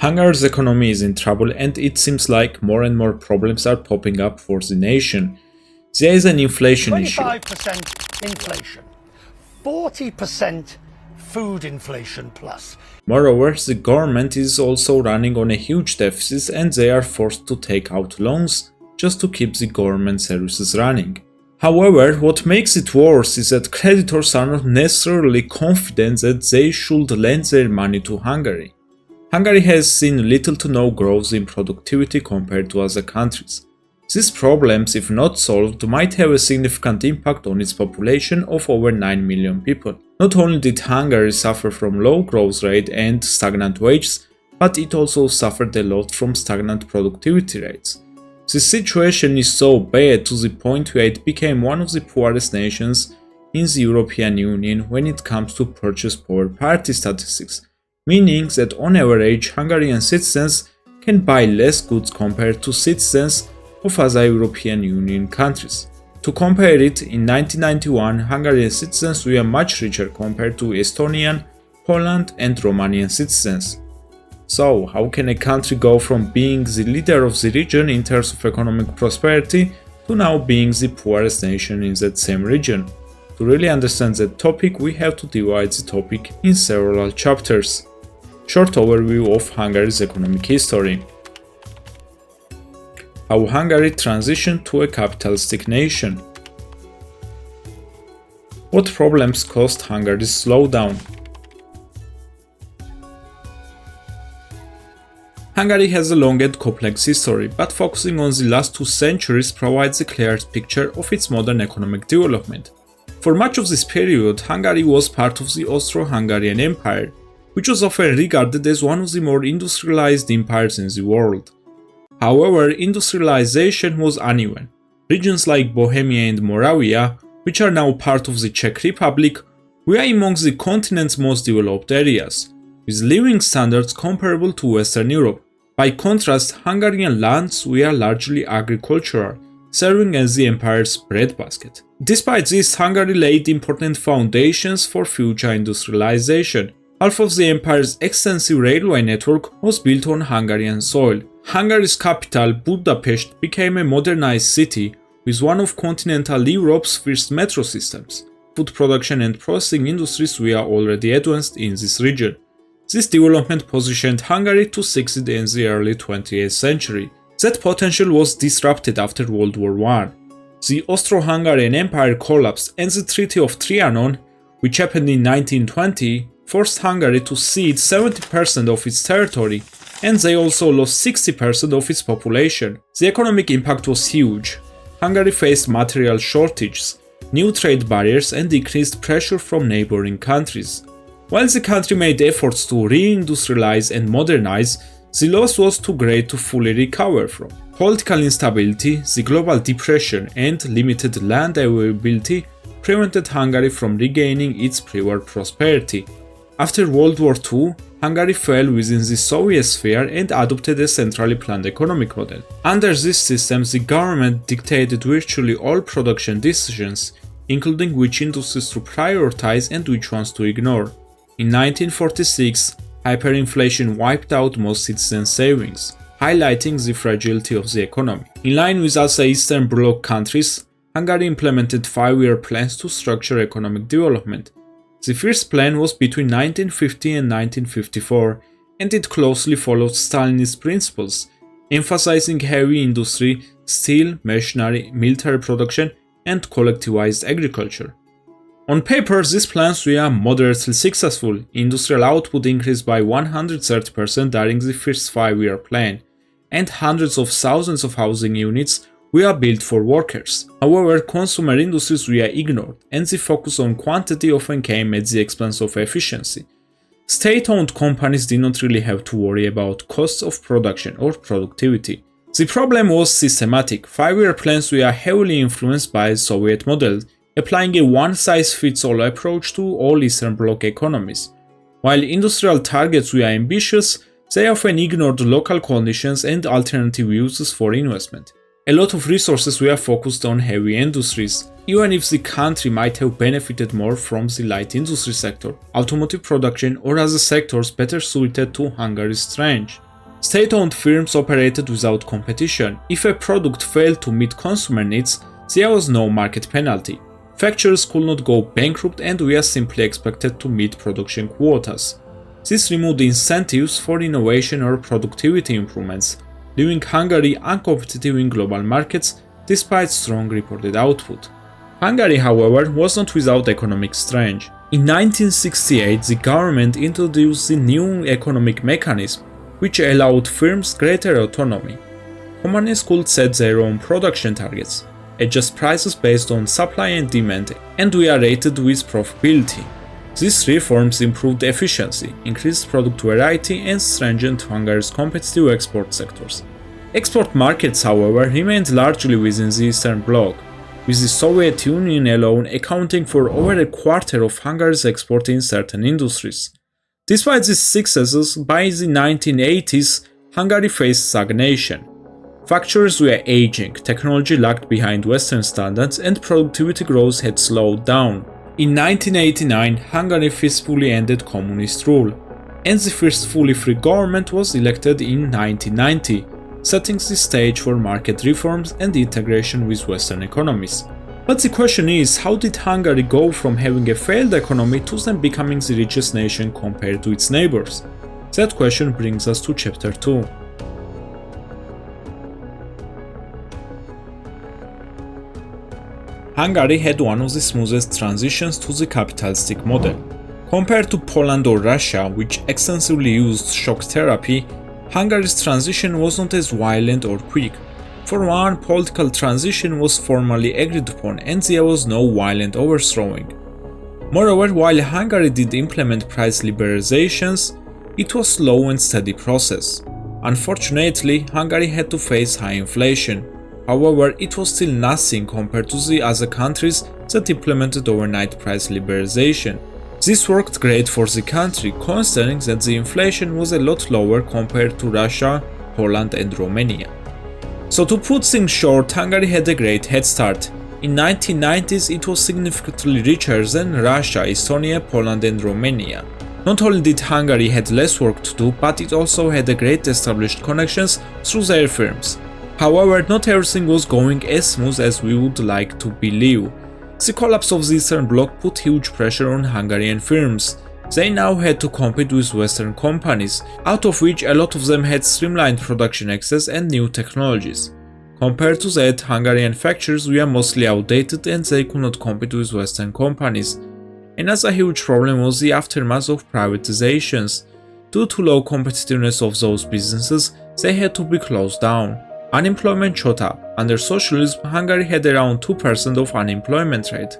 Hungary's economy is in trouble and it seems like more and more problems are popping up for the nation. There is an inflation issue. 25% inflation, 40% food inflation plus. Moreover, the government is also running on a huge deficit and they are forced to take out loans just to keep the government services running. However, what makes it worse is that creditors are not necessarily confident that they should lend their money to Hungary. Hungary has seen little to no growth in productivity compared to other countries. These problems, if not solved, might have a significant impact on its population of over 9 million people. Not only did Hungary suffer from low growth rate and stagnant wages, but it also suffered a lot from stagnant productivity rates. The situation is so bad to the point where it became one of the poorest nations in the European Union when it comes to purchase power parity statistics, meaning that on average Hungarian citizens can buy less goods compared to citizens of other European Union countries. To compare it, in 1991 Hungarian citizens were much richer compared to Estonian, Poland and Romanian citizens. So, how can a country go from being the leader of the region in terms of economic prosperity to now being the poorest nation in that same region? To really understand that topic, we have to divide the topic in several chapters. Short overview of Hungary's economic history. How Hungary transitioned to a capitalistic nation. What problems caused Hungary's slowdown? Hungary has a long and complex history, but focusing on the last 2 centuries provides a clear picture of its modern economic development. For much of this period, Hungary was part of the Austro-Hungarian Empire, which was often regarded as one of the more industrialized empires in the world. However, industrialization was uneven. Regions like Bohemia and Moravia, which are now part of the Czech Republic, were among the continent's most developed areas, with living standards comparable to Western Europe. By contrast, Hungarian lands were largely agricultural, serving as the empire's breadbasket. Despite this, Hungary laid important foundations for future industrialization. Half of the empire's extensive railway network was built on Hungarian soil. Hungary's capital, Budapest, became a modernized city with one of continental Europe's first metro systems. Food production and processing industries were already advanced in this region. This development positioned Hungary to succeed in the early 20th century. That potential was disrupted after World War I. The Austro-Hungarian Empire collapsed and the Treaty of Trianon, which happened in 1920, forced Hungary to cede 70% of its territory, and they also lost 60% of its population. The economic impact was huge. Hungary faced material shortages, new trade barriers and decreased pressure from neighboring countries. While the country made efforts to re-industrialize and modernize, the loss was too great to fully recover from. Political instability, the global depression, and limited land availability prevented Hungary from regaining its pre-war prosperity. After World War II, Hungary fell within the Soviet sphere and adopted a centrally planned economic model. Under this system, the government dictated virtually all production decisions, including which industries to prioritize and which ones to ignore. In 1946, hyperinflation wiped out most citizens' savings, highlighting the fragility of the economy. In line with other Eastern Bloc countries, Hungary implemented 5-year plans to structure economic development. The first plan was between 1950 and 1954, and it closely followed Stalinist principles, emphasizing heavy industry, steel, machinery, military production, and collectivized agriculture. On paper, these plans were moderately successful. Industrial output increased by 130% during the first 5-year plan, and hundreds of thousands of housing units were built for workers. However, consumer industries were ignored, and the focus on quantity often came at the expense of efficiency. State-owned companies did not really have to worry about costs of production or productivity. The problem was systematic. 5-year plans were heavily influenced by the Soviet model, applying a one-size-fits-all approach to all Eastern Bloc economies. While industrial targets were ambitious, they often ignored local conditions and alternative uses for investment. A lot of resources were focused on heavy industries, even if the country might have benefited more from the light industry sector, automotive production or other sectors better suited to Hungary's strength. State-owned firms operated without competition. If a product failed to meet consumer needs, there was no market penalty. Factories could not go bankrupt and we are simply expected to meet production quotas. This removed incentives for innovation or productivity improvements, leaving Hungary uncompetitive in global markets despite strong reported output. Hungary, however, was not without economic strength. In 1968, the government introduced the new economic mechanism, which allowed firms greater autonomy. Companies could set their own production targets, adjust prices based on supply and demand, and we are rated with profitability. These reforms improved efficiency, increased product variety, and strengthened Hungary's competitive export sectors. Export markets, however, remained largely within the Eastern Bloc, with the Soviet Union alone accounting for over a quarter of Hungary's export in certain industries. Despite these successes, by the 1980s, Hungary faced stagnation. Factories were aging, technology lagged behind Western standards, and productivity growth had slowed down. In 1989, Hungary peacefully ended communist rule, and the first fully free government was elected in 1990, setting the stage for market reforms and integration with Western economies. But the question is, how did Hungary go from having a failed economy to then becoming the richest nation compared to its neighbors? That question brings us to chapter 2. Hungary had one of the smoothest transitions to the capitalistic model. Compared to Poland or Russia, which extensively used shock therapy, Hungary's transition was not as violent or quick. For one, political transition was formally agreed upon and there was no violent overthrowing. Moreover, while Hungary did implement price liberalizations, it was a slow and steady process. Unfortunately, Hungary had to face high inflation. However, it was still nothing compared to the other countries that implemented overnight price liberalization. This worked great for the country, considering that the inflation was a lot lower compared to Russia, Poland and Romania. So to put things short, Hungary had a great head start. In 1990s it was significantly richer than Russia, Estonia, Poland and Romania. Not only did Hungary had less work to do, but it also had a great established connections through their firms. However, not everything was going as smooth as we would like to believe. The collapse of the Eastern Bloc put huge pressure on Hungarian firms. They now had to compete with Western companies, out of which a lot of them had streamlined production access and new technologies. Compared to that, Hungarian factories were mostly outdated and they could not compete with Western companies. Another huge problem was the aftermath of privatizations. Due to low competitiveness of those businesses, they had to be closed down. Unemployment shot up. Under socialism, Hungary had around 2% of unemployment rate.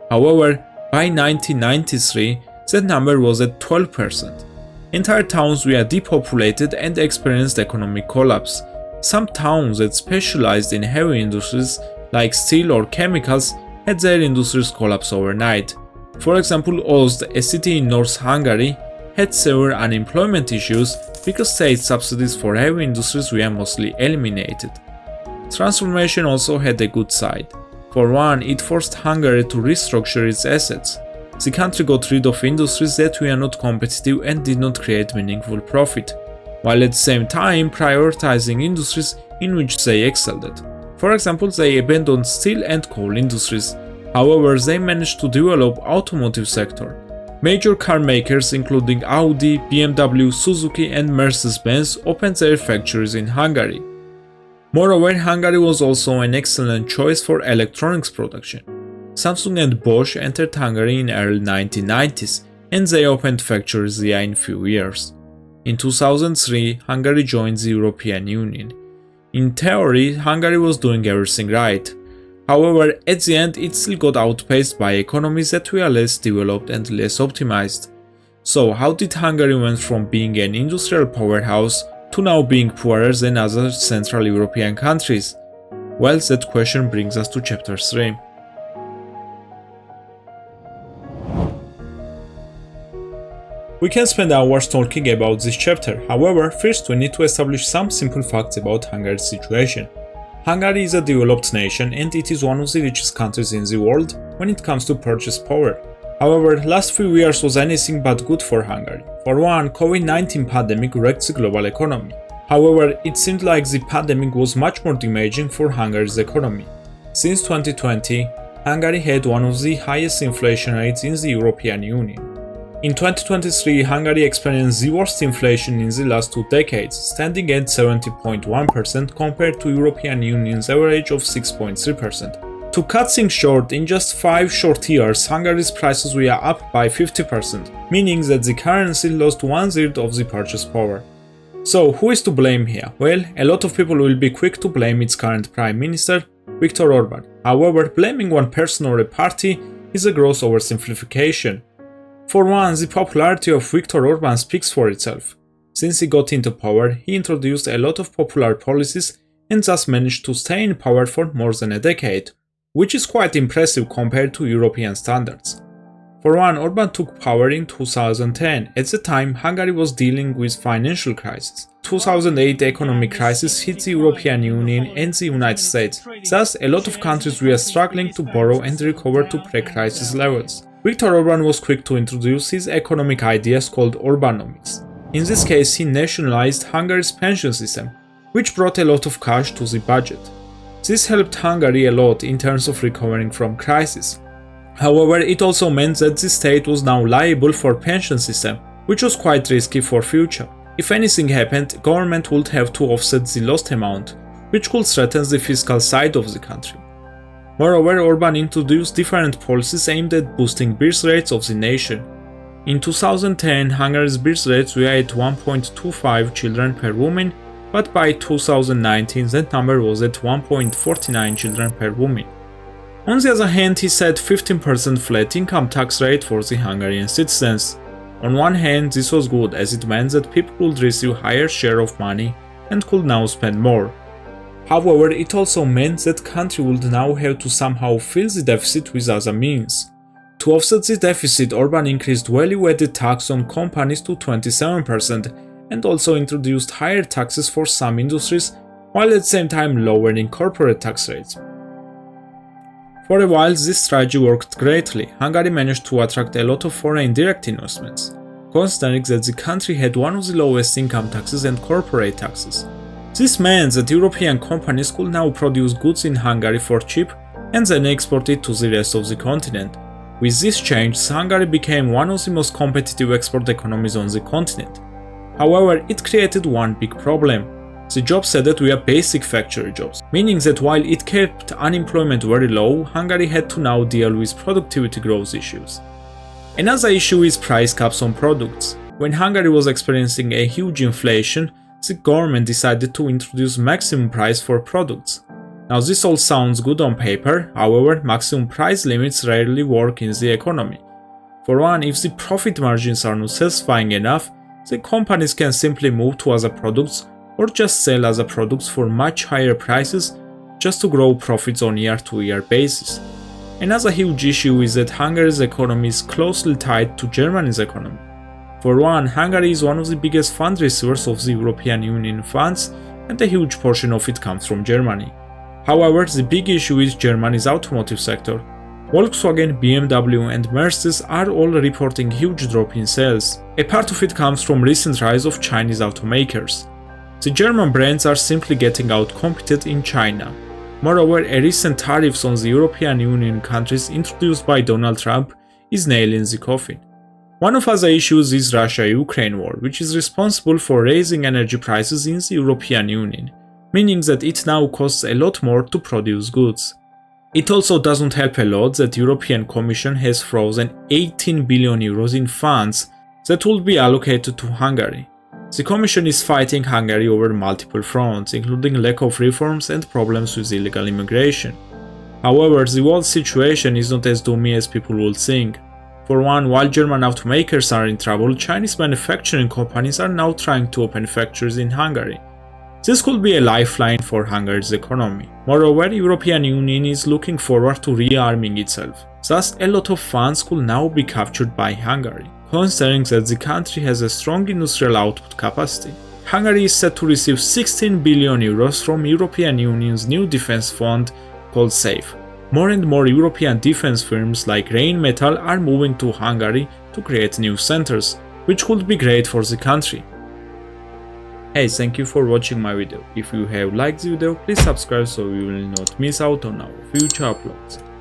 However, by 1993, that number was at 12%. Entire towns were depopulated and experienced economic collapse. Some towns that specialized in heavy industries like steel or chemicals had their industries collapse overnight. For example, Ozd, a city in North Hungary, had severe unemployment issues because state subsidies for heavy industries were mostly eliminated. Transformation also had a good side. For one, it forced Hungary to restructure its assets. The country got rid of industries that were not competitive and did not create meaningful profit, while at the same time prioritizing industries in which they excelled at. For example, they abandoned steel and coal industries. However, they managed to develop automotive sector. Major car makers including Audi, BMW, Suzuki and Mercedes-Benz opened their factories in Hungary. Moreover, Hungary was also an excellent choice for electronics production. Samsung and Bosch entered Hungary in early 1990s and they opened factories there in few years. In 2003, Hungary joined the European Union. In theory, Hungary was doing everything right. However, at the end it still got outpaced by economies that were less developed and less optimized. So how did Hungary went from being an industrial powerhouse to now being poorer than other Central European countries? Well, that question brings us to chapter 3. We can spend hours talking about this chapter, however, first we need to establish some simple facts about Hungary's situation. Hungary is a developed nation and it is one of the richest countries in the world when it comes to purchase power. However, last few years was anything but good for Hungary. For one, COVID-19 pandemic wrecked the global economy. However, it seemed like the pandemic was much more damaging for Hungary's economy. Since 2020, Hungary had one of the highest inflation rates in the European Union. In 2023, Hungary experienced the worst inflation in the last 2 decades, standing at 70.1% compared to European Union's average of 6.3%. To cut things short, in just 5 short years, Hungary's prices were up by 50%, meaning that the currency lost 1/3 of the purchase power. So, who is to blame here? Well, a lot of people will be quick to blame its current Prime Minister, Viktor Orban. However, blaming one person or a party is a gross oversimplification. For one, the popularity of Viktor Orban speaks for itself. Since he got into power, he introduced a lot of popular policies and thus managed to stay in power for more than a decade, which is quite impressive compared to European standards. For one, Orban took power in 2010. At the time, Hungary was dealing with financial crisis. 2008 economic crisis hit the European Union and the United States. Thus, a lot of countries were struggling to borrow and recover to pre-crisis levels. Viktor Orban was quick to introduce his economic ideas called Orbanomics. In this case, he nationalized Hungary's pension system, which brought a lot of cash to the budget. This helped Hungary a lot in terms of recovering from crisis. However, it also meant that the state was now liable for pension system, which was quite risky for future. If anything happened, government would have to offset the lost amount, which could threaten the fiscal side of the country. Moreover, Orban introduced different policies aimed at boosting birth rates of the nation. In 2010, Hungary's birth rates were at 1.25 children per woman, but by 2019 that number was at 1.49 children per woman. On the other hand, he set 15% flat income tax rate for the Hungarian citizens. On one hand, this was good as it meant that people would receive higher share of money and could now spend more. However, it also meant that country would now have to somehow fill the deficit with other means. To offset the deficit, Orban increased value-added tax on companies to 27% and also introduced higher taxes for some industries, while at the same time lowering corporate tax rates. For a while, this strategy worked greatly. Hungary managed to attract a lot of foreign direct investments, considering that the country had one of the lowest income taxes and corporate taxes. This meant that European companies could now produce goods in Hungary for cheap and then export it to the rest of the continent. With this change, Hungary became one of the most competitive export economies on the continent. However, it created one big problem. The jobs added were basic factory jobs, meaning that while it kept unemployment very low, Hungary had to now deal with productivity growth issues. Another issue is price caps on products. When Hungary was experiencing a huge inflation, the government decided to introduce maximum price for products. Now this all sounds good on paper, however, maximum price limits rarely work in the economy. For one, if the profit margins are not satisfying enough, the companies can simply move to other products or just sell other products for much higher prices just to grow profits on year-to-year basis. Another huge issue is that Hungary's economy is closely tied to Germany's economy. For one, Hungary is one of the biggest fund receivers of the European Union funds, and a huge portion of it comes from Germany. However, the big issue is Germany's automotive sector. Volkswagen, BMW and Mercedes are all reporting huge drop in sales. A part of it comes from recent rise of Chinese automakers. The German brands are simply getting outcompeted in China. Moreover, a recent tariffs on the European Union countries introduced by Donald Trump is nailing the coffin. One of other issues is Russia-Ukraine war, which is responsible for raising energy prices in the European Union, meaning that it now costs a lot more to produce goods. It also doesn't help a lot that European Commission has frozen 18 billion euros in funds that would be allocated to Hungary. The Commission is fighting Hungary over multiple fronts, including lack of reforms and problems with illegal immigration. However, the world situation is not as doomy as people would think. For one, while German automakers are in trouble, Chinese manufacturing companies are now trying to open factories in Hungary. This could be a lifeline for Hungary's economy. Moreover, the European Union is looking forward to rearming itself. Thus, a lot of funds could now be captured by Hungary, considering that the country has a strong industrial output capacity. Hungary is set to receive 16 billion euros from European Union's new defense fund called SAFE. More and more European defense firms like Rheinmetall are moving to Hungary to create new centers, which could be great for the country. Hey, thank you for watching my video. If you have liked the video, please subscribe so you will not miss out on our future uploads.